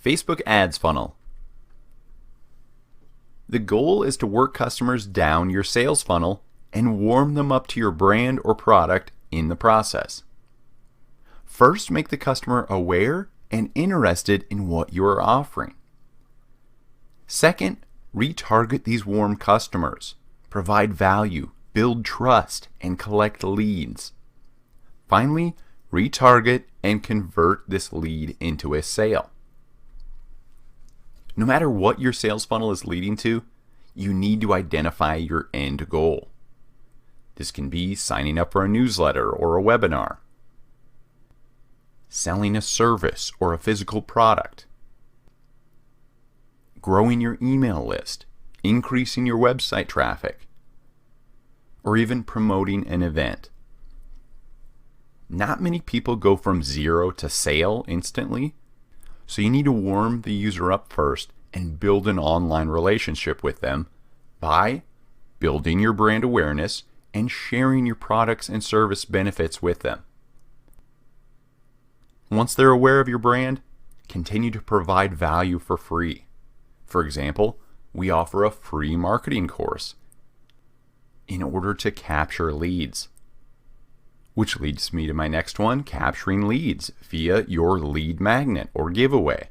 Facebook Ads Funnel. The goal is to work customers down your sales funnel and warm them up to your brand or product in the process. First, make the customer aware and interested in what you are offering. Second, retarget these warm customers, provide value, build trust, and collect leads. Finally, retarget and convert this lead into a sale. No matter what your sales funnel is leading to, you need to identify your end goal. This can be signing up for a newsletter or a webinar, selling a service or a physical product, growing your email list, increasing your website traffic, or even promoting an event. Not many people go from zero to sale instantly, so you need to warm the user up first and build an online relationship with them by building your brand awareness and sharing your products and service benefits with them. Once they're aware of your brand, continue to provide value for free. For example, we offer a free marketing course in order to capture leads. Which leads me to my next one, capturing leads via your lead magnet or giveaway.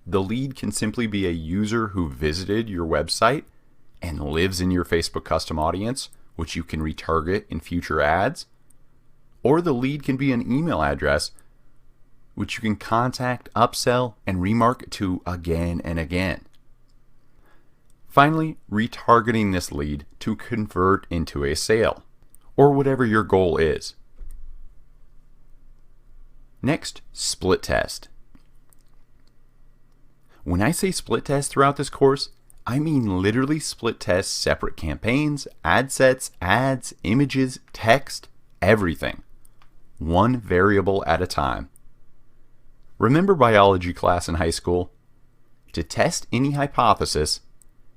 The lead can simply be a user who visited your website and lives in your Facebook custom audience, which you can retarget in future ads. Or the lead can be an email address, which you can contact, upsell, and remarket to again and again. Finally, retargeting this lead to convert into a sale, or whatever your goal is. Next, split test. When I say split test throughout this course, I mean literally split test separate campaigns, ad sets, ads, images, text, everything. One variable at a time. Remember biology class in high school? To test any hypothesis,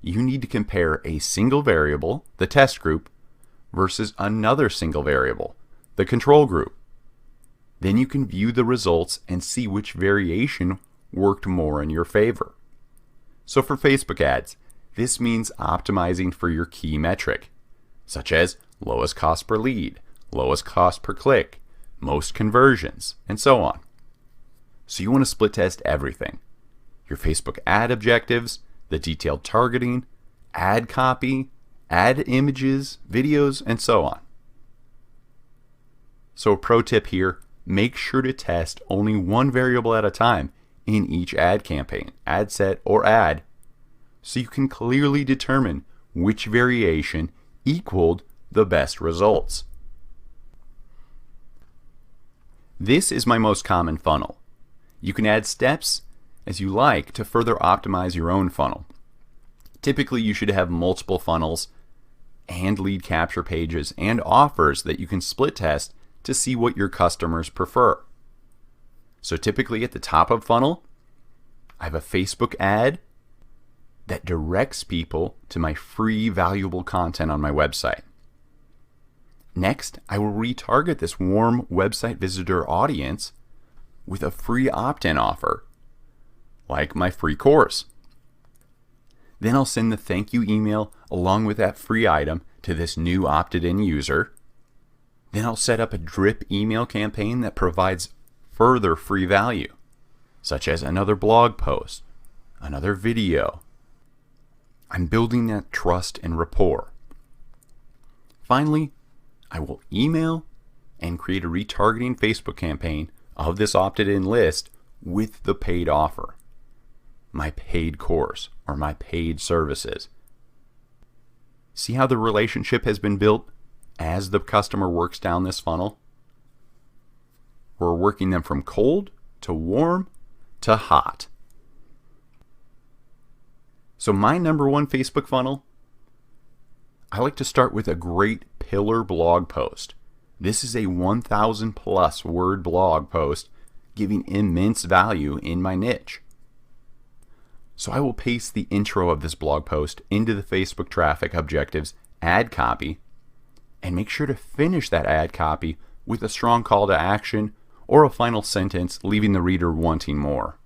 you need to compare a single variable, the test group, versus another single variable, the control group. Then you can view the results and see which variation worked more in your favor. So for Facebook ads, this means optimizing for your key metric, such as lowest cost per lead, lowest cost per click, most conversions, and so on. So you want to split test everything. Your Facebook ad objectives, the detailed targeting, ad copy, ad images, videos, and so on. So a pro tip here, make sure to test only one variable at a time in each ad campaign, ad set, or ad, so you can clearly determine which variation equaled the best results. This is my most common funnel. You can add steps as you like to further optimize your own funnel. Typically, you should have multiple funnels and lead capture pages and offers that you can split test to see what your customers prefer. So typically at the top of funnel, I have a Facebook ad that directs people to my free valuable content on my website. Next, I will retarget this warm website visitor audience with a free opt-in offer, like my free course. Then I'll send the thank you email along with that free item to this new opted-in user. Then I'll set up a drip email campaign that provides further free value, such as another blog post, another video. I'm building that trust and rapport. Finally, I will email and create a retargeting Facebook campaign of this opted-in list with the paid offer, my paid course, or my paid services. See how the relationship has been built as the customer works down this funnel? We're working them from cold to warm to hot. So my number one Facebook funnel, I like to start with a great pillar blog post. This is a 1,000 plus word blog post giving immense value in my niche. So I will paste the intro of this blog post into the Facebook traffic objectives ad copy and make sure to finish that ad copy with a strong call to action or a final sentence leaving the reader wanting more.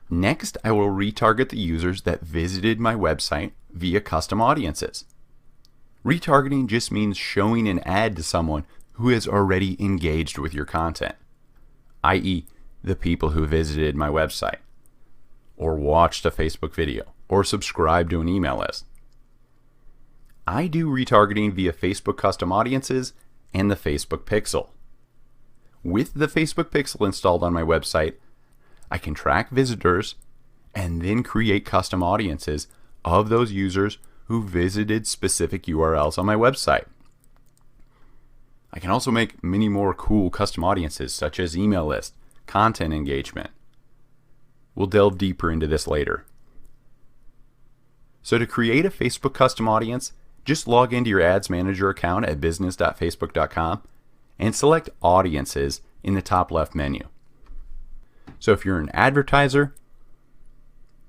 Next, I will retarget the users that visited my website via custom audiences. Retargeting just means showing an ad to someone who has already engaged with your content, i.e., the people who visited my website, or watched a Facebook video, or subscribed to an email list. I do retargeting via Facebook custom audiences and the Facebook Pixel. With the Facebook Pixel installed on my website, I can track visitors and then create custom audiences of those users who visited specific URLs on my website. I can also make many more cool custom audiences such as email list, content engagement. We'll delve deeper into this later. So to create a Facebook custom audience, just log into your Ads Manager account at business.facebook.com and select Audiences in the top left menu. So if you're an advertiser,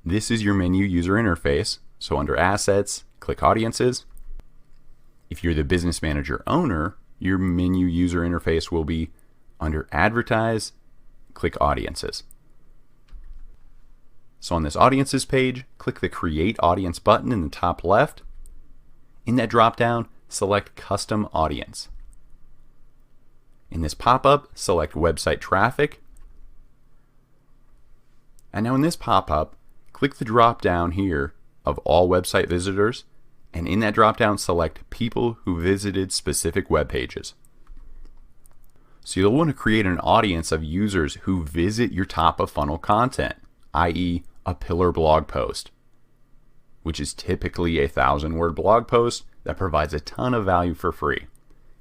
this is your menu user interface. So under Assets, click Audiences. If you're the Business Manager owner, your menu user interface will be under Advertise, click Audiences. So on this Audiences page, click the Create Audience button in the top left. In that drop-down, select Custom Audience. In this pop-up, select Website Traffic. And now in this pop-up, click the drop-down here of All Website Visitors, and in that drop-down, select People who visited specific web pages. So you'll want to create an audience of users who visit your top-of-funnel content, i.e. a pillar blog post, which is typically a 1,000-word blog post that provides a ton of value for free.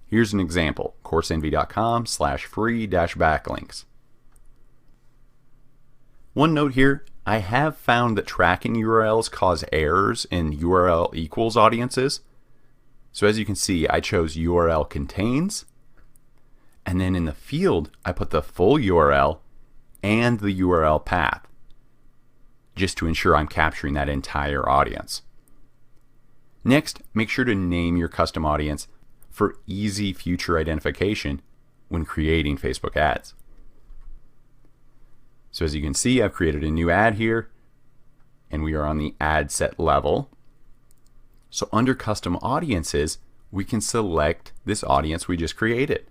Here's an example, CourseEnvy.com/free-backlinks. One note here, I have found that tracking URLs cause errors in URL equals audiences. So as you can see, I chose URL contains, and then in the field, I put the full URL and the URL path, just to ensure I'm capturing that entire audience. Next, make sure to name your custom audience for easy future identification when creating Facebook ads. So as you can see, I've created a new ad here, and we are on the ad set level. So under custom audiences, we can select this audience we just created.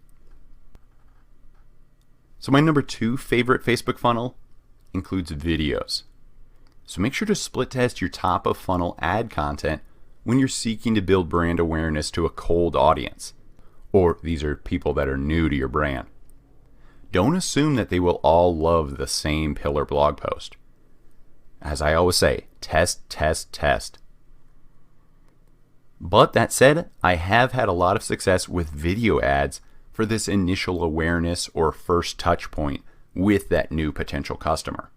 So my number 2 favorite Facebook funnel includes videos. So make sure to split test your top of funnel ad content when you're seeking to build brand awareness to a cold audience, or these are people that are new to your brand. Don't assume that they will all love the same pillar blog post. As I always say, test, test, test. But that said, I have had a lot of success with video ads for this initial awareness or first touch point with that new potential customer.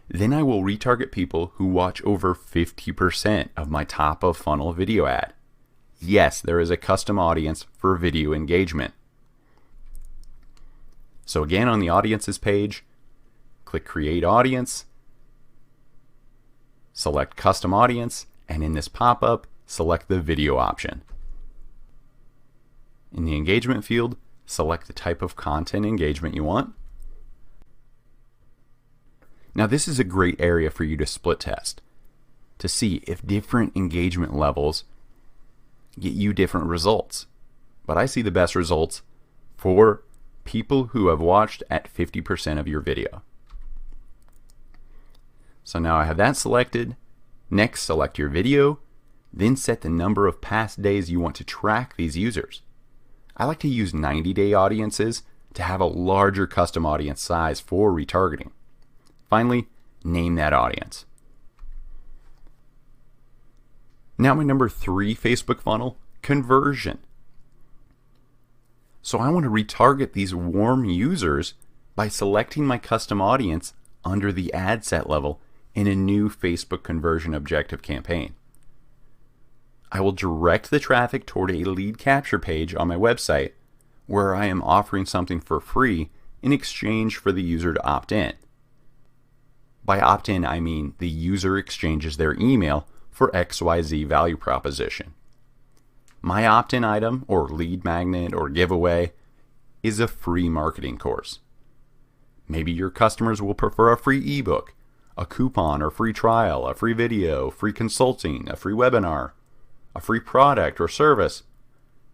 Then I will retarget people who watch over 50% of my top of funnel video ad. Yes, there is a custom audience for video engagement. So again, on the Audiences page, click Create Audience, select Custom Audience, and in this pop-up, select the video option. In the engagement field, select the type of content engagement you want. Now this is a great area for you to split test to see if different engagement levels get you different results. But I see the best results for people who have watched at 50% of your video. So now I have that selected. Next, select your video, then set the number of past days you want to track these users. I like to use 90-day audiences to have a larger custom audience size for retargeting. Finally, name that audience. Now my number 3 Facebook funnel, conversion. So I want to retarget these warm users by selecting my custom audience under the ad set level in a new Facebook conversion objective campaign. I will direct the traffic toward a lead capture page on my website where I am offering something for free in exchange for the user to opt in. By opt in, I mean the user exchanges their email for XYZ value proposition. My opt-in item, or lead magnet, or giveaway, is a free marketing course. Maybe your customers will prefer a free ebook, a coupon or free trial, a free video, free consulting, a free webinar, a free product or service.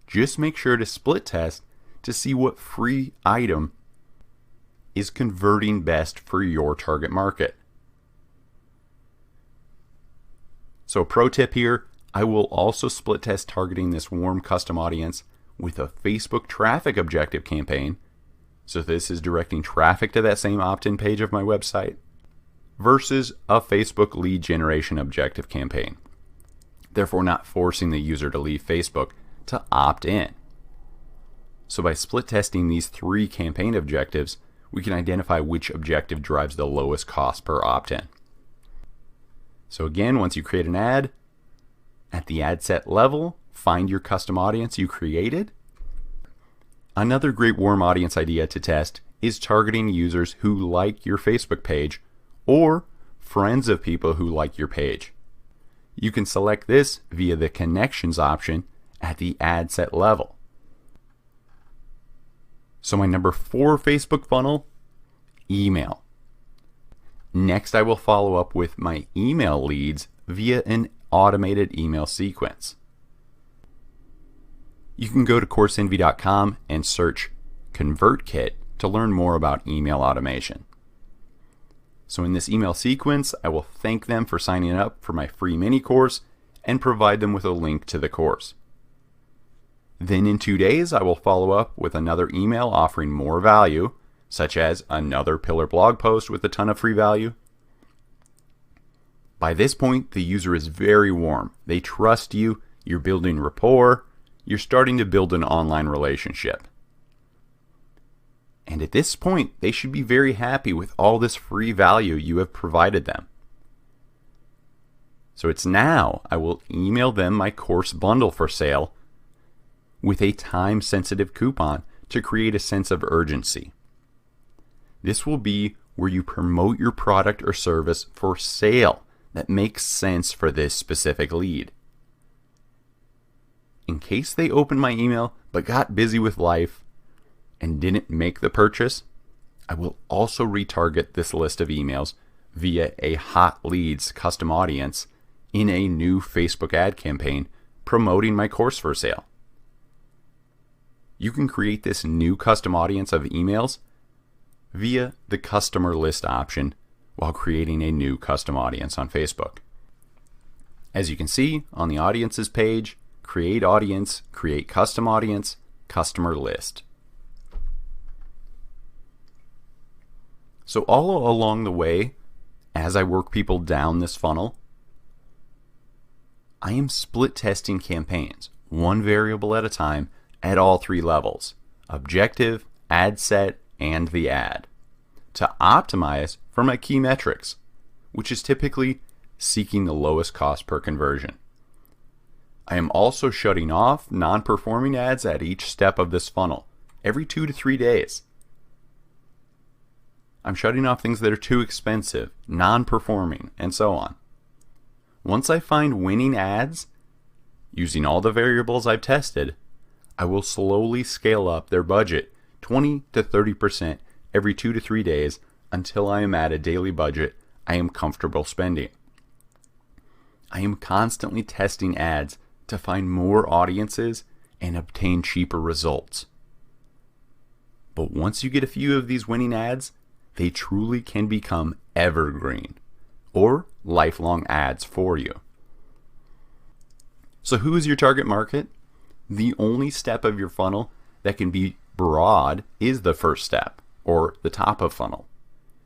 Just make sure to split test to see what free item is converting best for your target market. So pro tip here, I will also split test targeting this warm custom audience with a Facebook traffic objective campaign. So this is directing traffic to that same opt-in page of my website versus a Facebook lead generation objective campaign. Therefore not forcing the user to leave Facebook to opt in. So by split testing these 3 campaign objectives, we can identify which objective drives the lowest cost per opt-in. So again, once you create an ad, at the ad set level, find your custom audience you created. Another great warm audience idea to test is targeting users who like your Facebook page or friends of people who like your page. You can select this via the connections option at the ad set level. So my number 4 Facebook funnel, email. Next, I will follow up with my email leads via an automated email sequence. You can go to CourseEnvy.com and search ConvertKit to learn more about email automation. So in this email sequence, I will thank them for signing up for my free mini course and provide them with a link to the course. Then in 2 days, I will follow up with another email offering more value, such as another pillar blog post with a ton of free value. By this point, the user is very warm. They trust you, you're building rapport, you're starting to build an online relationship. And at this point, they should be very happy with all this free value you have provided them. So it's now I will email them my course bundle for sale with a time-sensitive coupon to create a sense of urgency. This will be where you promote your product or service for sale that makes sense for this specific lead. In case they opened my email but got busy with life and didn't make the purchase, I will also retarget this list of emails via a hot leads custom audience in a new Facebook ad campaign promoting my course for sale. You can create this new custom audience of emails via the customer list option while creating a new custom audience on Facebook. As you can see on the audiences page, create audience, create custom audience, customer list. So all along the way, as I work people down this funnel, I am split testing campaigns, one variable at a time at all 3 levels, objective, ad set, and the ad, to optimize for my key metrics, which is typically seeking the lowest cost per conversion. I am also shutting off non-performing ads at each step of this funnel, every 2 to 3 days. I'm shutting off things that are too expensive, non-performing, and so on. Once I find winning ads, using all the variables I've tested, I will slowly scale up their budget 20 to 30% every 2 to 3 days until I am at a daily budget I am comfortable spending. I am constantly testing ads to find more audiences and obtain cheaper results. But once you get a few of these winning ads, they truly can become evergreen or lifelong ads for you. So who is your target market? The only step of your funnel that can be broad is the first step, or the top of funnel.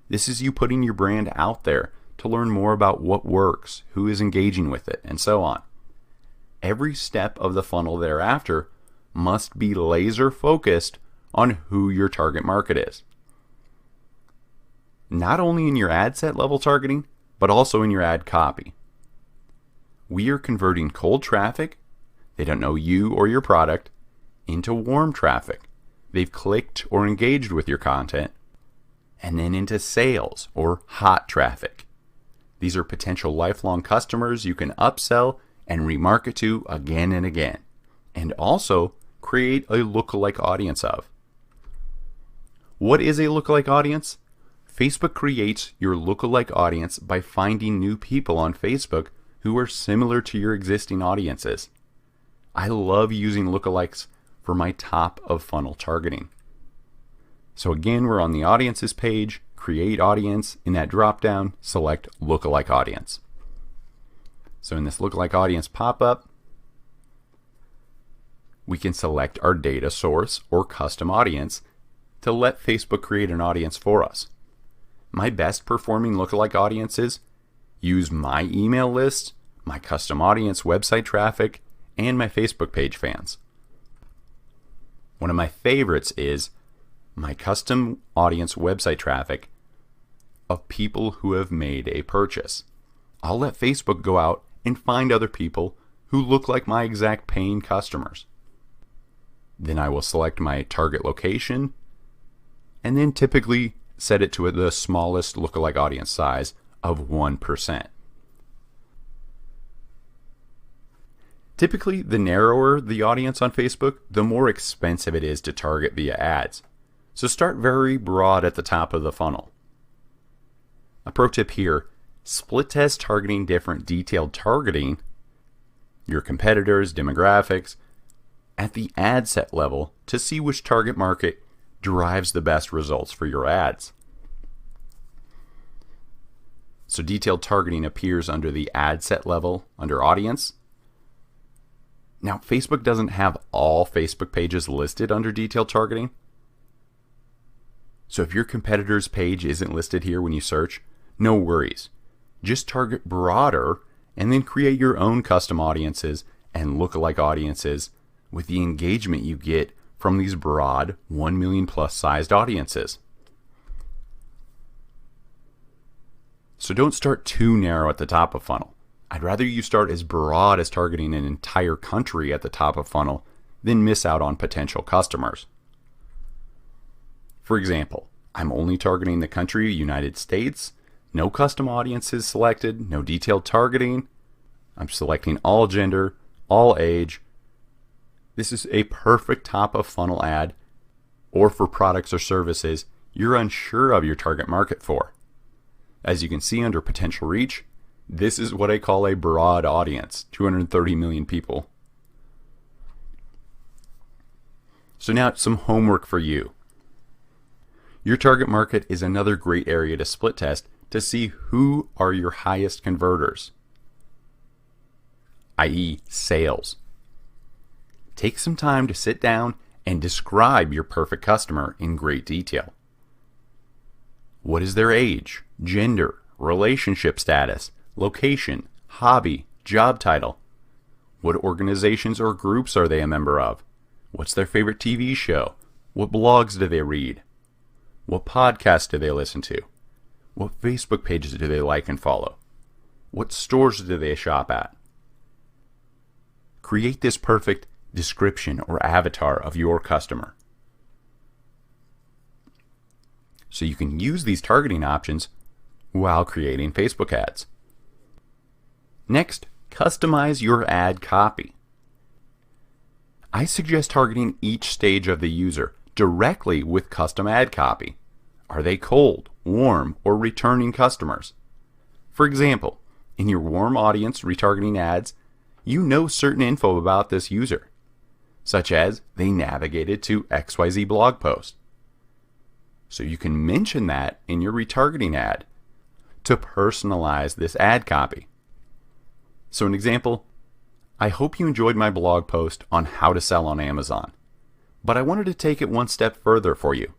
This is you putting your brand out there to learn more about what works, who is engaging with it, and so on. Every step of the funnel thereafter must be laser focused on who your target market is. Not only in your ad set level targeting, but also in your ad copy. We are converting cold traffic, they don't know you or your product, into warm traffic. They've clicked or engaged with your content, and then into sales or hot traffic. These are potential lifelong customers you can upsell and remarket to again and again, and also create a lookalike audience of. What is a lookalike audience? Facebook creates your lookalike audience by finding new people on Facebook who are similar to your existing audiences. I love using lookalikes for my top of funnel targeting. So again, we're on the audiences page, create audience. In that drop-down, select lookalike audience. So in this lookalike audience pop-up, we can select our data source or custom audience to let Facebook create an audience for us. My best performing lookalike audiences use my email list, my custom audience website traffic, and my Facebook page fans. One of my favorites is my custom audience website traffic of people who have made a purchase. I'll let Facebook go out and find other people who look like my exact paying customers. Then I will select my target location and then typically set it to the smallest lookalike audience size of 1%. Typically, the narrower the audience on Facebook, the more expensive it is to target via ads. So start very broad at the top of the funnel. A pro tip here, split test targeting different detailed targeting, your competitors, demographics, at the ad set level to see which target market drives the best results for your ads. So detailed targeting appears under the ad set level under audience. Now, Facebook doesn't have all Facebook pages listed under detailed targeting. So if your competitor's page isn't listed here when you search, no worries. Just target broader and then create your own custom audiences and lookalike audiences with the engagement you get from these broad 1 million plus sized audiences. So don't start too narrow at the top of funnel. I'd rather you start as broad as targeting an entire country at the top of funnel than miss out on potential customers. For example, I'm only targeting the country United States, no custom audiences selected, no detailed targeting. I'm selecting all gender, all age. This is a perfect top of funnel ad, or for products or services you're unsure of your target market for. As you can see under potential reach, this is what I call a broad audience, 230 million people. So now some homework for you. Your target market is another great area to split test to see who are your highest converters, i.e. sales. Take some time to sit down and describe your perfect customer in great detail. What is their age, gender, relationship status, location, hobby, job title? What organizations or groups are they a member of? What's their favorite TV show? What blogs do they read? What podcasts do they listen to? What Facebook pages do they like and follow? What stores do they shop at? Create this perfect description or avatar of your customer, so you can use these targeting options while creating Facebook ads. Next, customize your ad copy. I suggest targeting each stage of the user directly with custom ad copy. Are they cold, warm, or returning customers? For example, in your warm audience retargeting ads, you know certain info about this user, such as they navigated to XYZ blog post. So you can mention that in your retargeting ad to personalize this ad copy. So an example, I hope you enjoyed my blog post on how to sell on Amazon, but I wanted to take it one step further for you.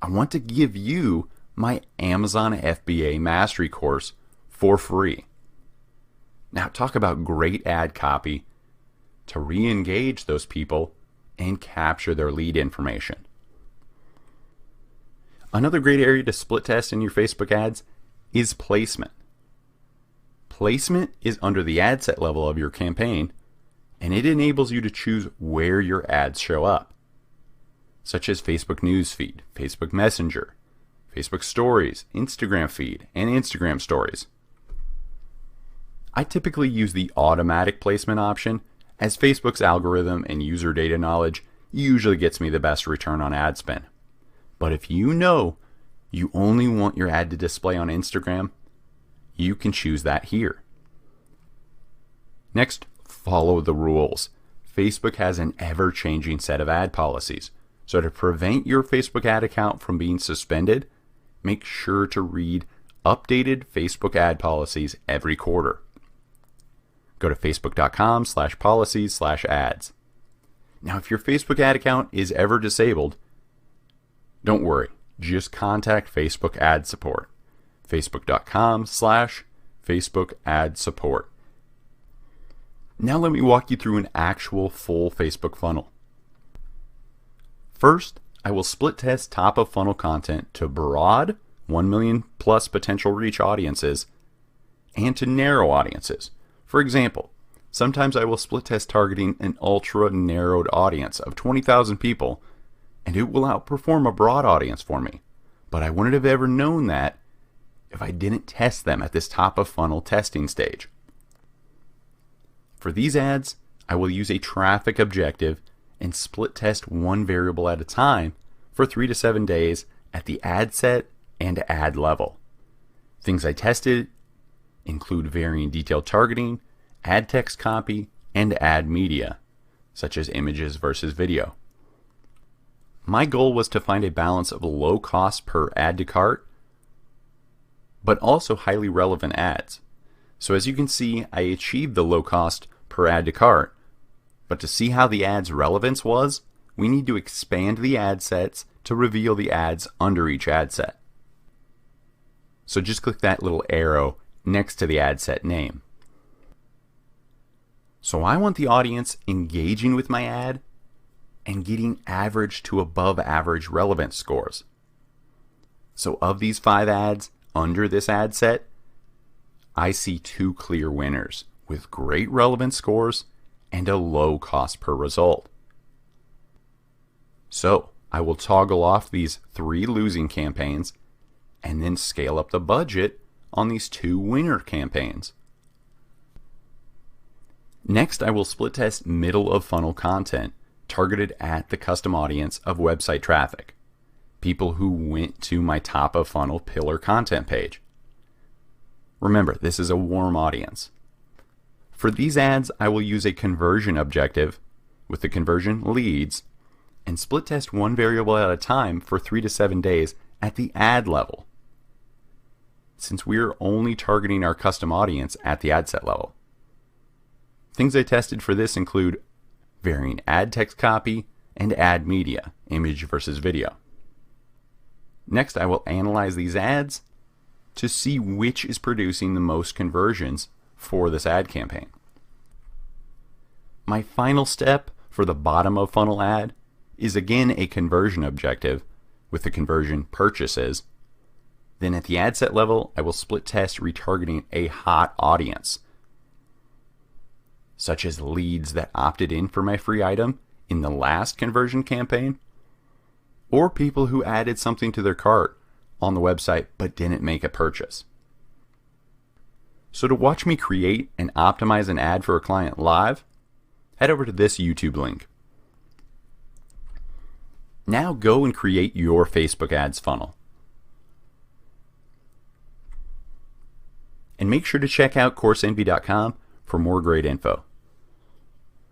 I want to give you my Amazon FBA Mastery course for free. Now talk about great ad copy to re-engage those people and capture their lead information. Another great area to split test in your Facebook ads is placement. Placement is under the ad set level of your campaign, and it enables you to choose where your ads show up, such as Facebook Newsfeed, Facebook Messenger, Facebook Stories, Instagram Feed, and Instagram Stories. I typically use the automatic placement option, as Facebook's algorithm and user data knowledge usually gets me the best return on ad spend. But if you know you only want your ad to display on Instagram, you can choose that here. Next, follow the rules. Facebook has an ever-changing set of ad policies. So to prevent your Facebook ad account from being suspended, make sure to read updated Facebook ad policies every quarter. Go to facebook.com/policies/ads. Now, if your Facebook ad account is ever disabled, don't worry, just contact Facebook ad support. Facebook.com/Facebook ad support. Now let me walk you through an actual full Facebook funnel. First, I will split test top of funnel content to broad, 1 million plus potential reach audiences, and to narrow audiences. For example, sometimes I will split test targeting an ultra narrowed audience of 20,000 people, and it will outperform a broad audience for me. But I wouldn't have ever known that if I didn't test them at this top of funnel testing stage. For these ads, I will use a traffic objective and split test one variable at a time for 3 to 7 days at the ad set and ad level. Things I tested include varying detailed targeting, ad text copy, and ad media, such as images versus video. My goal was to find a balance of low cost per add to cart, but also highly relevant ads. So as you can see, I achieved the low cost per add to cart, but to see how the ad's relevance was, we need to expand the ad sets to reveal the ads under each ad set. So just click that little arrow next to the ad set name. So I want the audience engaging with my ad and getting average to above average relevance scores. So of these 5 ads under this ad set, I see 2 clear winners with great relevance scores and a low cost per result. So I will toggle off these 3 losing campaigns and then scale up the budget on these 2 winner campaigns. Next, I will split test middle of funnel content targeted at the custom audience of website traffic, people who went to my top of funnel pillar content page. Remember, this is a warm audience. For these ads, I will use a conversion objective with the conversion leads and split test one variable at a time for 3 to 7 days at the ad level, since we're only targeting our custom audience at the ad set level. Things I tested for this include varying ad text copy and ad media, image versus video. Next, I will analyze these ads to see which is producing the most conversions for this ad campaign. My final step for the bottom of funnel ad is again a conversion objective with the conversion purchases. Then at the ad set level, I will split test retargeting a hot audience, such as leads that opted in for my free item in the last conversion campaign, or people who added something to their cart on the website but didn't make a purchase. So to watch me create and optimize an ad for a client live, head over to this YouTube link. Now go and create your Facebook ads funnel. And make sure to check out CourseEnvy.com for more great info.